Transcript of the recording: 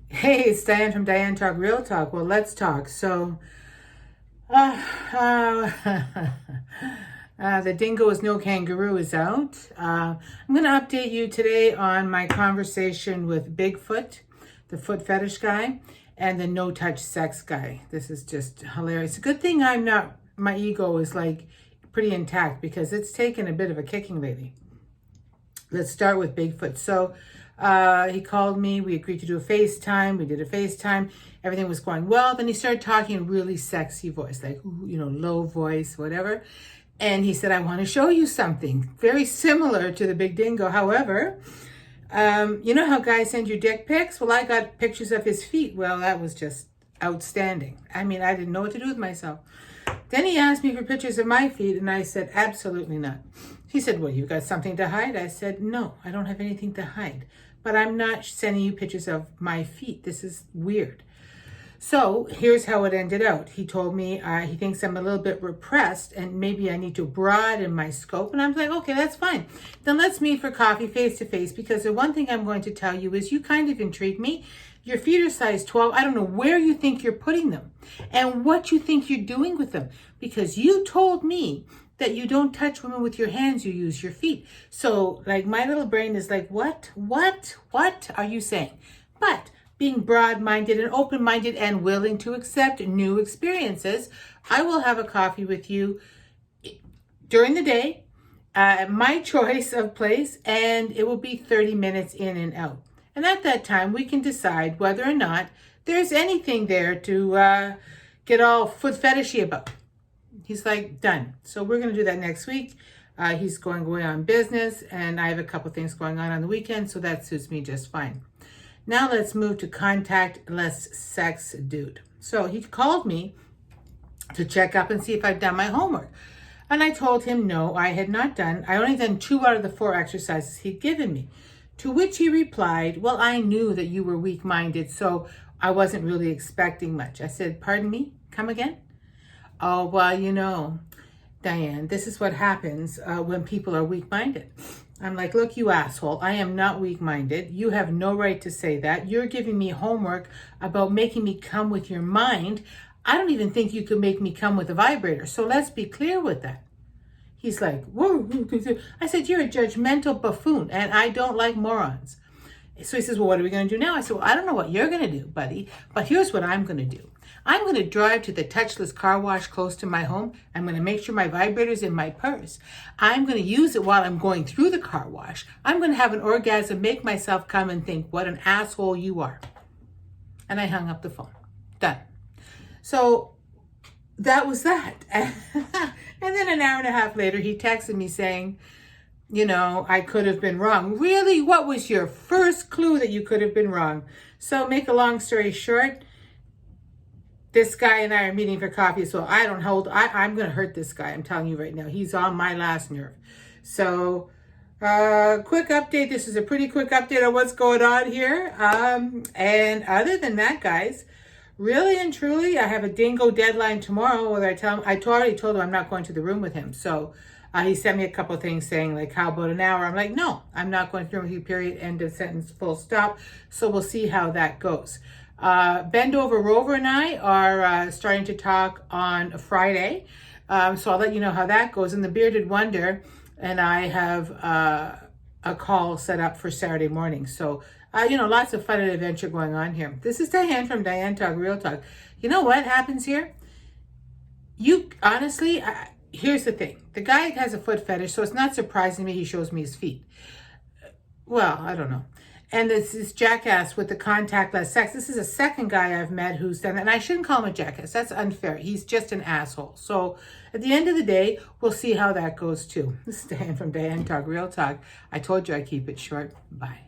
Hey, it's Diane from Diane Talk Real Talk. Well, let's talk. Uh, uh, the dingo is no kangaroo is out. I'm going to update you today on my conversation with Bigfoot, the foot fetish guy, and the no touch sex guy. This is just hilarious. A good thing my ego is like pretty intact because it's taken a bit of a kicking lately. Let's start with Bigfoot. He called me. We agreed to do a FaceTime. We did a FaceTime. Everything was going well. Then he started talking in a really sexy voice, like, low voice, whatever. And he said, I want to show you something very similar to the big dingo. However, you know how guys send you dick pics? Well, I got pictures of his feet. Well, that was just outstanding. I mean, I didn't know what to do with myself. Then he asked me for pictures of my feet, and I said, absolutely not. He said, well, you got something to hide? I said, no, I don't have anything to hide. But I'm not sending you pictures of my feet. This is weird. So here's how it ended out. He told me he thinks I'm a little bit repressed and maybe I need to broaden my scope. And I'm like, okay, that's fine. Then let's meet for coffee face to face, because the one thing I'm going to tell you is you kind of intrigue me. Your feet are size 12. I don't know where you think you're putting them and what you think you're doing with them, because you told me that you don't touch women with your hands, you use your feet. So like my little brain is like, what are you saying? But being broad-minded and open-minded and willing to accept new experiences, I will have a coffee with you during the day, my choice of place, and it will be 30 minutes in and out. And at that time, we can decide whether or not there's anything there to get all foot fetishy about. He's like, done. So we're going to do that next week. He's going away on business, and I have a couple things going on the weekend, so that suits me just fine. Now let's move to contact less sex dude. So he called me to check up and see if I'd done my homework. And I told him no, I had not done. I only done 2 out of the 4 exercises he'd given me. To which he replied, well, I knew that you were weak-minded, so I wasn't really expecting much. I said, pardon me? Come again? Oh, well, Diane, this is what happens when people are weak-minded. I'm like, look, you asshole, I am not weak-minded. You have no right to say that. You're giving me homework about making me come with your mind. I don't even think you could make me come with a vibrator. So let's be clear with that. He's like, whoa. I said, you're a judgmental buffoon, and I don't like morons. So he says, well, what are we going to do now? I said, well, I don't know what you're going to do, buddy, but here's what I'm going to do. I'm going to drive to the touchless car wash close to my home. I'm going to make sure my vibrator's in my purse. I'm going to use it while I'm going through the car wash. I'm going to have an orgasm, make myself come and think, what an asshole you are. And I hung up the phone. Done. So that was that. And then an hour and a half later, he texted me saying, I could have been wrong. Really? What was your first clue that you could have been wrong? So make a long story short, this guy and I are meeting for coffee, so I'm going to hurt this guy. I'm telling you right now. He's on my last nerve. So, quick update. This is a pretty quick update on what's going on here. And other than that, guys, really and truly, I have a dingo deadline tomorrow. Whether I already told him I'm not going to the room with him. So, he sent me a couple of things saying, like, how about an hour? I'm like, no, I'm not going to the room with you, period, end of sentence, full stop. So we'll see how that goes. Bend Over Rover and I are starting to talk on Friday. So I'll let you know how that goes. And the Bearded Wonder and I have a call set up for Saturday morning. So, lots of fun and adventure going on here. This is Diane from Diane Talk Real Talk. You know what happens here? Honestly, here's the thing. The guy has a foot fetish, so it's not surprising to me he shows me his feet. Well, I don't know. And this jackass with the contactless sex. This is a second guy I've met who's done that. And I shouldn't call him a jackass. That's unfair. He's just an asshole. So at the end of the day, we'll see how that goes too. This is Diane from Diane Talk Real Talk. I told you I'd keep it short. Bye.